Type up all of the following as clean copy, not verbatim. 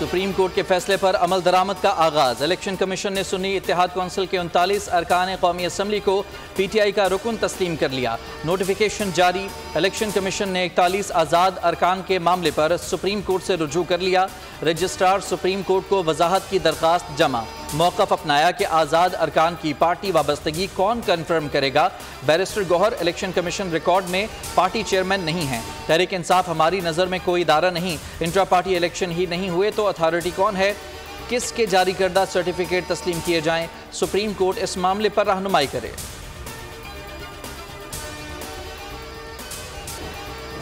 Supreme court के फैसले पर अमल दरामद का आगाज। इलेक्शन कमीशन ने सुन्नी इत्तेहाद कौंसिल के 39 अरकान कौमी असम्बली को PTI का रुकन तस्लीम कर लिया। नोटिफिकेशन जारी। इलेक्शन कमीशन ने 41 आज़ाद अरकान के मामले पर सुप्रीम कोर्ट से रुजू कर लिया। रजिस्ट्रार सुप्रीम कोर्ट को वजाहत की दरख्वास्त जमा। मौक़िफ़ अपनाया कि आज़ाद अरकान की पार्टी वाबस्तगी कौन कन्फर्म करेगा। Barrister Gohar, election commission record में पार्टी चेयरमैन नहीं है। तहरीक इंसाफ हमारी नज़र में कोई इदारा नहीं। इंट्रा पार्टी इलेक्शन ही नहीं हुए तो अथॉरिटी कौन है? किसके जारी करदा सर्टिफिकेट तस्लीम किए जाएं? सुप्रीम कोर्ट इस मामले पर रहनुमाई करे।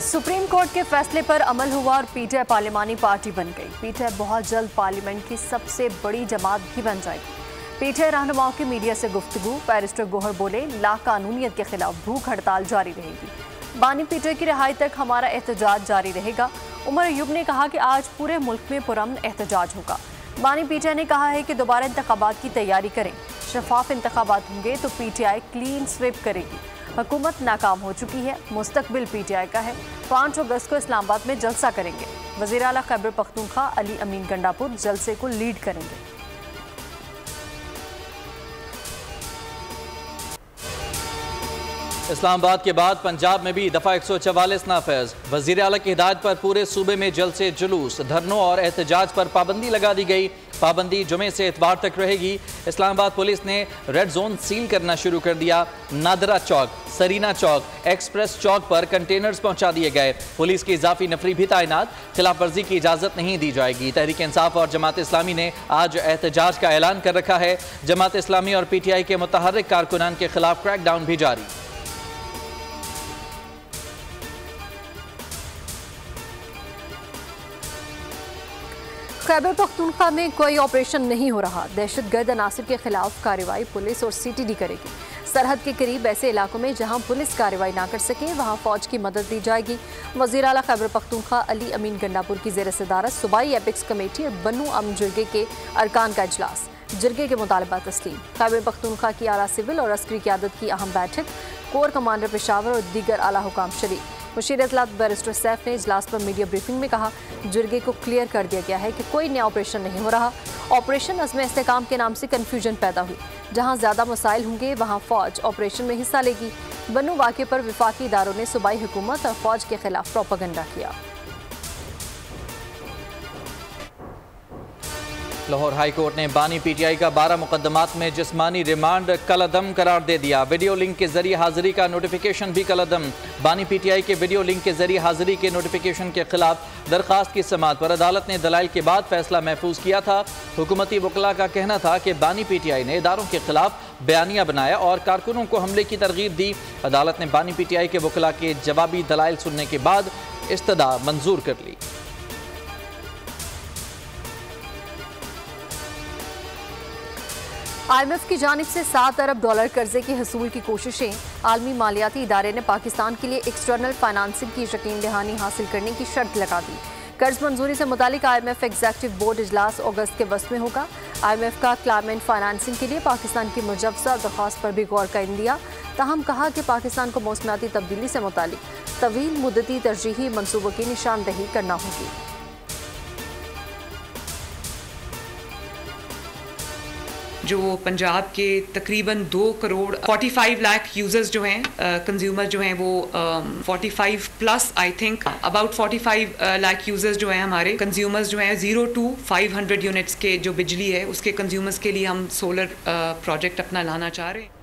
सुप्रीम कोर्ट के फैसले पर अमल हुआ और PTI पार्लिमानी पार्टी बन गई। PTI बहुत जल्द पार्लियामेंट की सबसे बड़ी जमात भी बन जाएगी। PTI रहनुमाओं की मीडिया से गुफ्तगू। बैरिस्टर गौहर बोले, लाकानूनियत के खिलाफ भूख हड़ताल जारी रहेगी। बानी PTI की रिहाई तक हमारा एहतजाज जारी रहेगा। उमर अयूब ने कहा कि आज पूरे मुल्क में पुरअमन एहतजाज होगा। बानी PTI ने कहा है कि दोबारा इंतखाबात की तैयारी करें। शफाफ इंतखाबात होंगे तो PTI क्लीन स्वीप करेगी। हुकूमत नाकाम हो चुकी है, मुस्तकबिल PTI का है। 5 अगस्त को इस्लामाबाद में जलसा करेंगे। वज़ीर आला खैबर पख्तूनख्वा अली अमीन गंडापुर जलसे को लीड करेंगे। इस्लामाबाद के बाद पंजाब में भी दफ़ा 144 नाफिज। वज़ीर आला की हिदायत पर पूरे सूबे में जलसे जुलूस, धरनों और एहतजाज पर पाबंदी लगा दी गई। पाबंदी जुमे से इतवार तक रहेगी। इस्लामाबाद पुलिस ने रेड जोन सील करना शुरू कर दिया। नादरा चौक, सरीना चौक, एक्सप्रेस चौक पर कंटेनर्स पहुंचा दिए गए। पुलिस की इजाफी नफरी भी तैनात। खिलाफ वर्जी की इजाज़त नहीं दी जाएगी। तहरीक इंसाफ और जमात इस्लामी ने आज एहतजाज का ऐलान कर रखा है। जमात इस्लामी और PTI के मुतहर्रिक कारकुनान के खिलाफ क्रैकडाउन भी जारी। खैबर पख्तूनख्वा में कोई ऑपरेशन नहीं हो रहा। दहशतगर्द अनासिर के खिलाफ कार्रवाई पुलिस और CTD करेगी। सरहद के करीब ऐसे इलाकों में जहां पुलिस कार्रवाई ना कर सके वहां फौज की मदद दी जाएगी। वज़ीर आला खैबर पख्तूनख्वा अली अमीन गंडापुर की ज़ेर सदारत सूबाई एपिक्स कमेटी और बन्नू अमन जिरगे के अरकान का इजलास। जिरगे के मुतालबा तस्लीम। खैबर पख्तूनख्वा की आला सिविल और अस्करी क़यादत की अहम बैठक। कोर कमांडर पेशावर और दीगर आला हुकाम शरीक। मुशीर इत्तलात बैरिस्टर सैफ ने इजलास पर मीडिया ब्रीफिंग में कहा, जिरगे को क्लियर कर दिया गया है कि कोई नया ऑपरेशन नहीं हो रहा। ऑपरेशन अज़्म इस्तेकाम के नाम से कन्फ्यूजन पैदा हुई। जहां ज़्यादा मसाइल होंगे वहां फ़ौज ऑपरेशन में हिस्सा लेगी। बन्नू वाक़े पर विफाकी इदारों ने सूबाई हुकूमत और फ़ौज के खिलाफ प्रोपेगेंडा किया। लाहौर हाई कोर्ट ने बानी PTI का 12 मुकदमात में जिस्मानी रिमांड कलअदम करार दे दिया। वीडियो लिंक के जरिए हाजिरी का नोटिफिकेशन भी कलअदम। बानी PTI के वीडियो लिंक के जरिए हाजिरी के नोटिफिकेशन के खिलाफ दरखास्त की समाअत पर अदालत ने दलाइल के बाद फैसला महफूज किया था। हुकूमती वकला का कहना था कि बानी PTI ने इदारों के खिलाफ बयानिया बनाया और कारकुनों को हमले की तरगीब दी। अदालत ने बानी PTI के वकला के जवाबी दलाइल सुनने के बाद इस्तदा मंजूर कर ली। IMF की जानिब से $7 अरब कर्जे की हसूल की कोशिशें। आलमी मालियाती इदारे ने पाकिस्तान के लिए एक्सटर्नल फाइनेंसिंग की यकीन दहानी हासिल करने की शर्त लगा दी। कर्ज मंजूरी से मुतालिक IMF एग्जीक्यूटिव बोर्ड इजलास अगस्त के वस्त में होगा। IMF का क्लाइमेट फाइनेंसिंग के लिए पाकिस्तान की मुजवजा दरख्वास्त पर भी गौर का इंदिया। ताहम कहा कि पाकिस्तान को मौसमियाती तब्दीली से मुतालिक तवील मुद्दती तरजीही मनसूबों की निशानदही करना होगी। जो पंजाब के तकरीबन 2 करोड़ 45 लाख यूजर्स जो हैं, कंज्यूमर जो हैं वो 45 plus I think about 45 lakh users जो हैं हमारे कंज्यूमर्स जो हैं 0 to 500 यूनिट्स के जो बिजली है उसके कंज्यूमर्स के लिए हम सोलर प्रोजेक्ट अपना लाना चाह रहे हैं।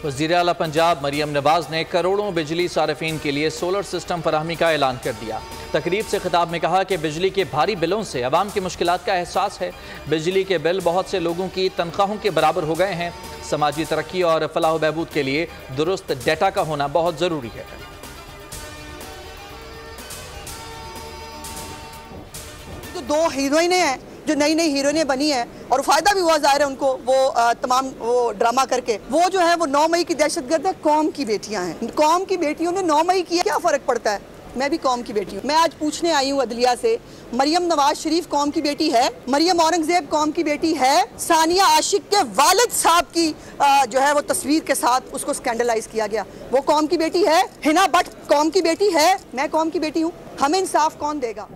वज़ीर आला पंजाब मरियम नवाज ने करोड़ों बिजली सार्फिन के लिए सोलर सिस्टम फराहमी का ऐलान कर दिया। तकरीब से खिताब में कहा कि बिजली के भारी बिलों से अवाम की मुश्किलात का एहसास है। बिजली के बिल बहुत से लोगों की तनख्वाहों के बराबर हो गए हैं। समाजी तरक्की और फलाह बहबूद के लिए दुरुस्त डेटा का होना बहुत ज़रूरी है। जो 2 हीरोइनें हैं जो नई नई हीरोइनें बनी है और फ़ायदा भी हुआ ज़ाहिर है उनको, वो तमाम वो ड्रामा करके वो जो है वो 9 मई की दहशतगर्द है। कौम की बेटियां हैं, कौम की बेटियों ने 9 मई किया, क्या फ़र्क पड़ता है? मैं भी कौम की बेटी हूँ। मैं आज पूछने आई हूँ अदलिया से, मरियम नवाज शरीफ कौम की बेटी है? मरियम औरंगजेब कौम की बेटी है? सानिया आशिक के वालिद साहब की जो है वो तस्वीर के साथ उसको स्कैंडलाइज किया गया, वो कौम की बेटी है? हिना भट्ट कौम की बेटी है? मैं कौम की बेटी हूँ। हमें इंसाफ कौन देगा?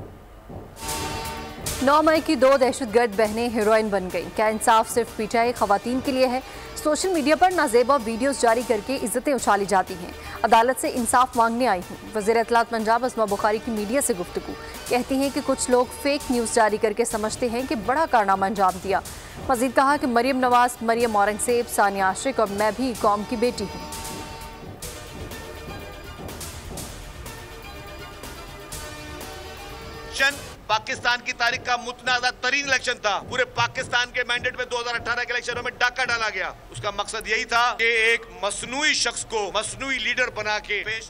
9 मई की 2 दहशतगर्द बहनें हीरोइन बन गईं। क्या इंसाफ सिर्फ पीटीआई खवातीन के लिए है? सोशल मीडिया पर नाजेबा वीडियोस जारी करके इज्जतें उछाली जाती हैं। अदालत से इंसाफ मांगने आई हूँ। वज़ीर इत्तलात पंजाब अस्मा बुखारी की मीडिया से गुफ्तगू। कहती हैं कि कुछ लोग फेक न्यूज़ जारी करके समझते हैं कि बड़ा कारनामा अंजाम दिया। मजीद कहा कि मरियम नवाज, मरियम औरंगजेब, सानिया आशिक और मैं भी कौम की बेटी हूँ। पाकिस्तान की तारीख का मुतनाज़ा तरीन इलेक्शन था। पूरे पाकिस्तान के मैंडेट में 2018 के इलेक्शनों में डाका डाला गया। उसका मकसद यही था कि एक मसनूई शख्स को मसनूई लीडर बना के पेश।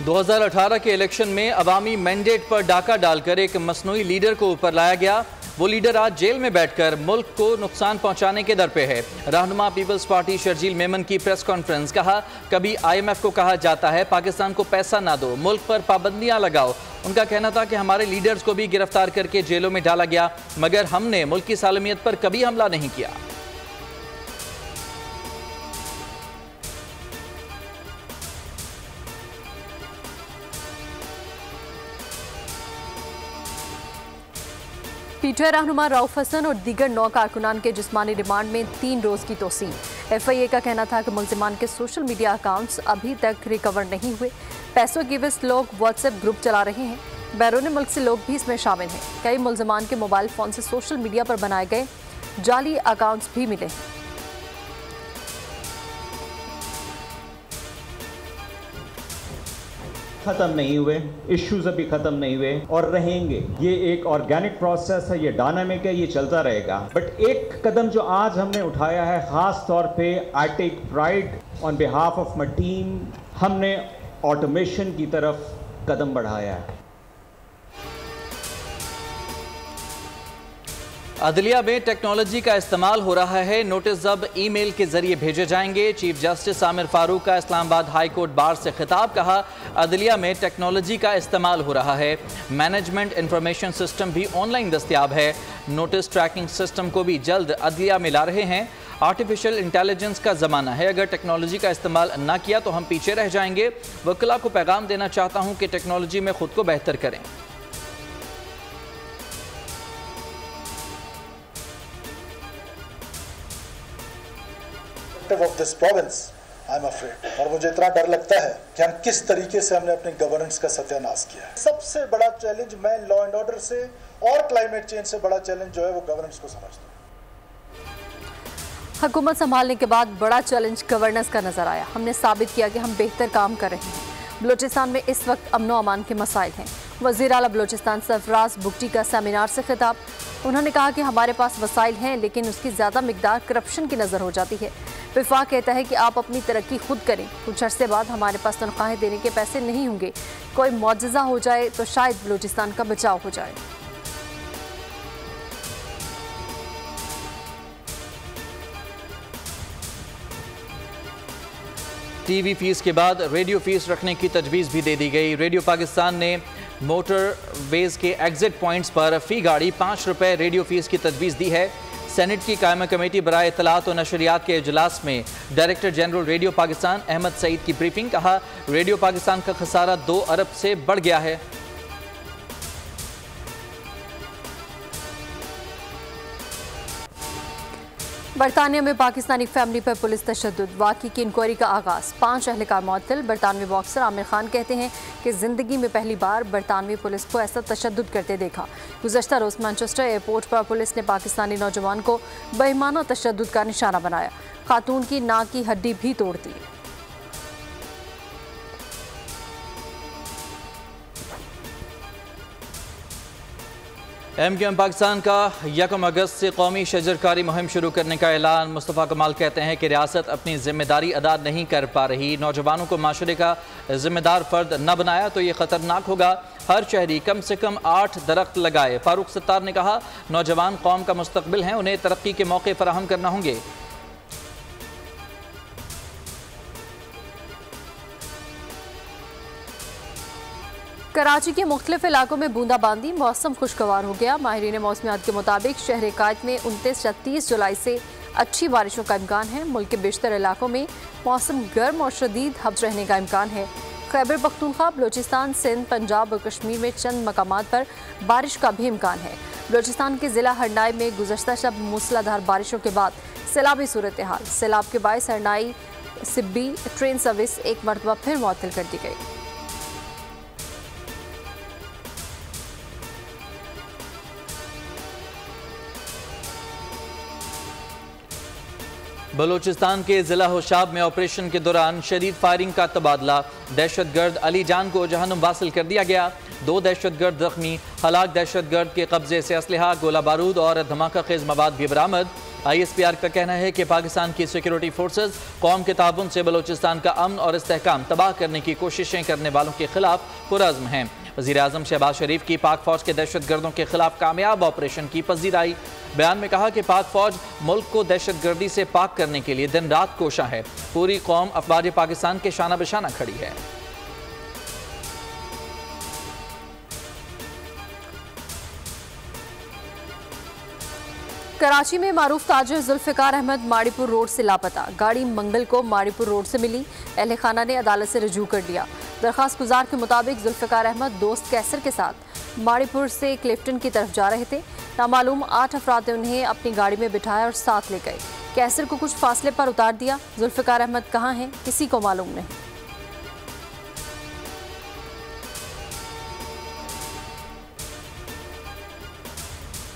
2018 के इलेक्शन में अवामी मैंडेट पर डाका डालकर एक मसनूई लीडर को ऊपर लाया गया। वो लीडर आज जेल में बैठकर मुल्क को नुकसान पहुंचाने के दर पे है। रहनुमा पीपल्स पार्टी शर्जील मेमन की प्रेस कॉन्फ्रेंस। कहा, कभी IMF को कहा जाता है पाकिस्तान को पैसा ना दो, मुल्क पर पाबंदियां लगाओ। उनका कहना था कि हमारे लीडर्स को भी गिरफ्तार करके जेलों में डाला गया, मगर हमने मुल्क की सालमियत पर कभी हमला नहीं किया। पीटीआई रहनुमा रऊफ हसन और दीगर 9 कारकुनान के जिस्मानी रिमांड में 3 रोज की तोसीन। FIA का कहना था कि मुल्जिमान के सोशल मीडिया अकाउंट्स अभी तक रिकवर नहीं हुए। पैसों की वजह से लोग व्हाट्सएप ग्रुप चला रहे हैं। बैरून मुल्क से लोग भी इसमें शामिल हैं। कई मुल्जिमान के मोबाइल फोन से सोशल मीडिया पर बनाए गए जाली अकाउंट्स भी मिले हैं। खत्म नहीं हुए, इश्यूज अभी खत्म नहीं हुए और रहेंगे। ये एक ऑर्गेनिक प्रोसेस है, ये डायनामिक है, ये चलता रहेगा। बट एक कदम जो आज हमने उठाया है, खास तौर पे I take pride on behalf of my team, हमने ऑटोमेशन की तरफ कदम बढ़ाया है। अदलिया में टेक्नोलॉजी का इस्तेमाल हो रहा है। नोटिस अब ईमेल के जरिए भेजे जाएंगे। चीफ जस्टिस आमिर फारूक का इस्लामाबाद हाई कोर्ट बार से खिताब। कहा, अदलिया में टेक्नोलॉजी का इस्तेमाल हो रहा है। मैनेजमेंट इंफॉर्मेशन सिस्टम भी ऑनलाइन दस्तयाब है। नोटिस ट्रैकिंग सिस्टम को भी जल्द अदलिया में ला रहे हैं। आर्टिफिशियल इंटेलिजेंस का ज़माना है, अगर टेक्नोलॉजी का इस्तेमाल ना किया तो हम पीछे रह जाएंगे। वकीला को पैगाम देना चाहता हूँ कि टेक्नोलॉजी में खुद को बेहतर करें। of this province, I'm afraid, और मुझे इतना डर लगता है कि हम किस तरीके से हमने अपनी गवर्नेंस का सत्यानाश किया है। सबसे बड़ा चैलेंज मैं लॉ एंड ऑर्डर से और क्लाइमेट चेंज से बड़ा चैलेंज जो है वो गवर्नेंस को समझता हूँ। हुकूमत संभालने के बाद बड़ा चैलेंज गवर्नेंस का नजर आया। हमने साबित किया कि हम बेहतर काम कर रहे हैं। बलूचिस्तान में इस वक्त अमनो अमान के मसाइल हैं। वज़ीर आला बलूचिस्तान सरफराज बुगटी का सेमिनार से खिताब। उन्होंने कहा कि हमारे पास वसाइल हैं, लेकिन उसकी ज़्यादा मिकदार करप्शन की नज़र हो जाती है। विफाक कहता है कि आप अपनी तरक्की खुद करें। कुछ अरसे बाद हमारे पास तनख्वाहें देने के पैसे नहीं होंगे। कोई मौजज़ा हो जाए तो शायद बलूचिस्तान का बचाव हो जाए। टीवी फीस के बाद रेडियो फीस रखने की तजवीज़ भी दे दी गई। रेडियो पाकिस्तान ने मोटर वेज के एग्जिट पॉइंट्स पर फ़ी गाड़ी 5 रुपये रेडियो फीस की तजवीज़ दी है। सेनेट की कायमा कमेटी बराए इत्तलात और नशरियात के इजलास में director general radio Pakistan Ahmad Saeed की ब्रीफिंग। कहा, रेडियो पाकिस्तान का खसारा 2 अरब से बढ़ गया है। बरतानिया में पाकिस्तानी फैमिली पर पुलिस तशद्दुद। वाक़ई की इंक्वायरी का आगाज़। 5 अहलकार मुअत्तल। बरतानवी बॉक्सर आमिर खान कहते हैं कि ज़िंदगी में पहली बार बरतानवी पुलिस को ऐसा तशद्दुद करते देखा। गुज़श्ता रोज़ मैनचेस्टर एयरपोर्ट पर पुलिस ने पाकिस्तानी नौजवान को बेईमाना तशद्दुद का निशाना बनाया। खातून की नाक की हड्डी भी तोड़ दी। MQM पाकिस्तान का 1 अगस्त से कौमी शजरकारी मुहिम शुरू करने का ऐलान। मुस्तफ़ा कमाल कहते हैं कि रियासत अपनी जिम्मेदारी अदा नहीं कर पा रही। नौजवानों को माशरे का जिम्मेदार फ़र्द न बनाया तो ये ख़तरनाक होगा। हर शहरी कम से कम 8 दरख्त लगाए। फारूक सत्तार ने कहा, नौजवान कौम का मुस्तकबिल हैं, उन्हें तरक्की के मौके फराहम करना होंगे। कराची के मुख्तलिफ इलाकों में बूंदाबांदी। मौसम खुशगवार हो गया। माहिरीन मौसमियात के मुताबिक शहर कायद में 29 या 30 जुलाई से अच्छी बारिशों का इम्कान है। मुल्क के बेशतर इलाकों में मौसम गर्म और शदीद हब्स रहने का इम्कान है। खैबर पख्तूनख्वा, बलूचिस्तान, सिंध, पंजाब और कश्मीर में चंद मकामात पर बारिश का भी इम्कान है। बलूचिस्तान के जिला हरनाई में गुज़श्ता शब मूसलाधार बारिशों के बाद सैलाबी सूरत हाल। सैलाब के बायस हरनाई सिब्बी ट्रेन सर्विस एक मरतबा फिर मुअत्तल कर दी गई। बलूचिस्तान के जिला होशाब में ऑपरेशन के दौरान शदीद फायरिंग का तबादला। दहशतगर्द अली जान को जहन्नुम वासिल कर दिया गया। 2 दहशतगर्द जख्मी। हलाक दहशतगर्द के कब्जे से असलहा, गोला बारूद और धमाका खेज मवाद भी बरामद। ISPR का कहना है कि पाकिस्तान की सिक्योरिटी फोर्सेज कौम के ताबुन से बलूचिस्तान का अमन और इस्तेहकाम तबाह करने की कोशिशें करने वालों के खिलाफ पुरअज़्म हैं। वज़ीर-ए-आज़म शहबाज शरीफ की पाक फौज के दहशतगर्दों के खिलाफ कामयाब ऑपरेशन की पज़ीराई। बयान में कहा कि पाक फौज मुल्क को दहशतगर्दी से पाक करने के लिए दिन रात कोशा है। पूरी कौम अफवाज पाकिस्तान के शाना बशाना खड़ी है। कराची में मारूफ ताजिर जुल्फ़िकार अहमद माड़ीपुर रोड से लापता। गाड़ी मंगल को माड़ीपुर रोड से मिली। अहले खाना ने अदालत से रजू कर लिया। दरख्वास्त गुजार के मुताबिक जुल्फ़िकार अहमद दोस्त कैसर के साथ माड़ीपुर से क्लिफ्टन की तरफ जा रहे थे। नामालूम 8 अफराद ने उन्हें अपनी गाड़ी में बिठाया और साथ ले गए। कैसर को कुछ फासले पर उतार दिया। जुल्फ़िकार अहमद कहाँ हैं किसी को मालूम नहीं।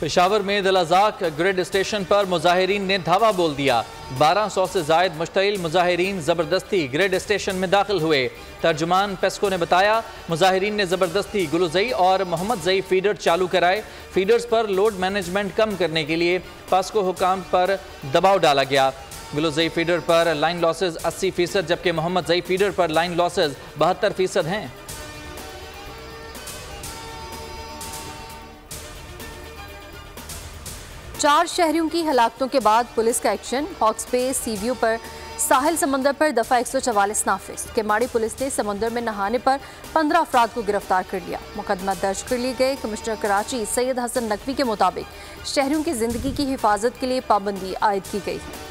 पेशावर में दिल-अज़ाक ग्रिड स्टेशन पर मुजाहिरीन ने धावा बोल दिया। 1200 से जायद मुश्तइल मुजाहिरीन ज़बरदस्ती ग्रिड स्टेशन में दाखिल हुए। तर्जुमान पेस्को ने बताया, मुजाहिरीन ने ज़बरदस्ती गुलुज़ई और मोहम्मद ज़ई फीडर चालू कराए। फीडर्स पर लोड मैनेजमेंट कम करने के लिए पेस्को हुकाम पर दबाव डाला गया। गुलुज़ई फीडर पर लाइन लॉसेज 80%, जबकि मोहम्मद ज़ई फीडर पर लाइन लॉसेज 72% हैं। चार शहरियों की हलाकतों के बाद पुलिस का एक्शन। हॉक्स पे सी व्यू पर साहिल समंदर पर दफा 144 नाफिज। केमाड़ी पुलिस ने समंदर में नहाने पर 15 अफराद को गिरफ्तार कर लिया। मुकदमा दर्ज कर लिए गए। कमिश्नर कराची सैयद हसन नकवी के मुताबिक शहरियों की जिंदगी की हिफाजत के लिए पाबंदी आयद की गई है।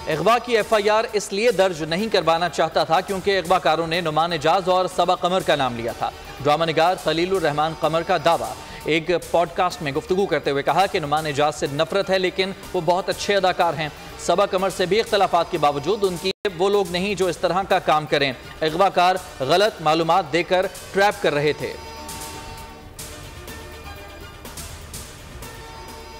अगवा की FIR इसलिए दर्ज नहीं करवाना चाहता था क्योंकि अगवाकारों ने नुमान एजाज और सबा कमर का नाम लिया था। ड्रामा निगार खलीलुर रहमान कमर का दावा एक पॉडकास्ट में गुफ्तगू करते हुए कहा कि नुमान एजाज से नफरत है, लेकिन वो बहुत अच्छे अदाकार हैं। सबा कमर से भी इख्तलाफात के बावजूद उनकी वो लोग नहीं जो इस तरह का काम करें। अगवाकार गलत मालूमात देकर ट्रैप कर रहे थे।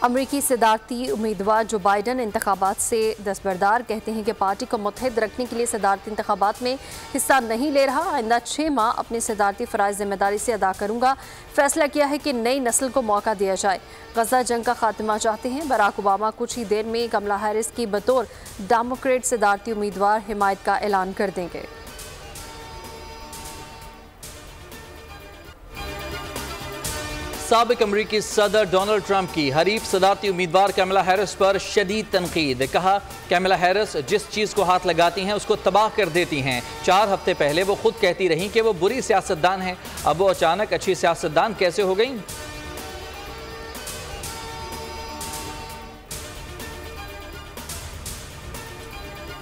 अमरीकी सदारती उम्मीदवार जो बाइडन इंतखाबात से दस्तबरदार कहते हैं कि पार्टी को मुत्तहिद रखने के लिए सदारती इंतखाबात में हिस्सा नहीं ले रहा। आइंदा 6 माह अपनी सदारती फ़राइज़ जिम्मेदारी से अदा करूँगा। फैसला किया है कि नई नस्ल को मौका दिया जाए। गजा जंग का खात्मा चाहते हैं। बराक ओबामा कुछ ही देर में कमला हैरिस की बतौर डेमोक्रेट सदारती उम्मीदवार हिमायत का ऐलान कर देंगे। साबिक अमरीकी सदर डोनाल्ड ट्रंप की हरीफ सदारती उम्मीदवार कमला हैरिस पर शदीद तनकीद। कहा, कमला हैरिस जिस चीज़ को हाथ लगाती हैं उसको तबाह कर देती हैं। 4 हफ्ते पहले वो खुद कहती रहीं कि वो बुरी सियासतदान है, अब वो अचानक अच्छी सियासतदान कैसे हो गई?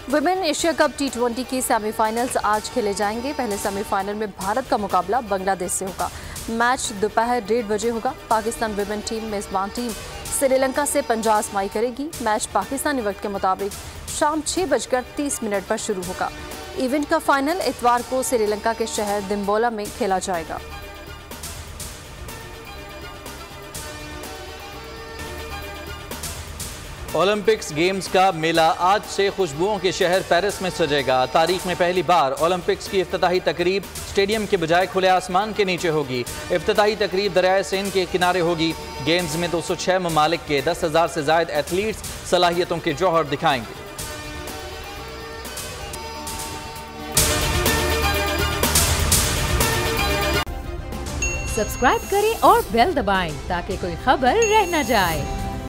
वुमेन एशिया कप T20 की सेमीफाइनल्स आज खेले जाएंगे। पहले सेमीफाइनल में भारत का मुकाबला बांग्लादेश से होगा। मैच दोपहर 1:30 बजे होगा। पाकिस्तान वुमेन टीम मेजबान टीम श्रीलंका से 50 आजमाई करेगी। मैच पाकिस्तानी वक्त के मुताबिक शाम 6:30 पर शुरू होगा। इवेंट का फाइनल इतवार को श्रीलंका के शहर दिम्बोला में खेला जाएगा। ओलंपिक्स गेम्स का मेला आज से खुशबुओं के शहर पेरिस में सजेगा। तारीख में पहली बार ओलंपिक्स की इफ्तिताही तकरीब स्टेडियम के बजाय खुले आसमान के नीचे होगी। इफ्तिताही तकरीब दरियाए सेन के किनारे होगी। गेम्स में 206 ममालिक के 10,000 से ज्यादा एथलीट्स सलाहियतों के जौहर दिखाएंगे। सब्सक्राइब करें और बेल दबाएं ताकि कोई खबर रह न जाए।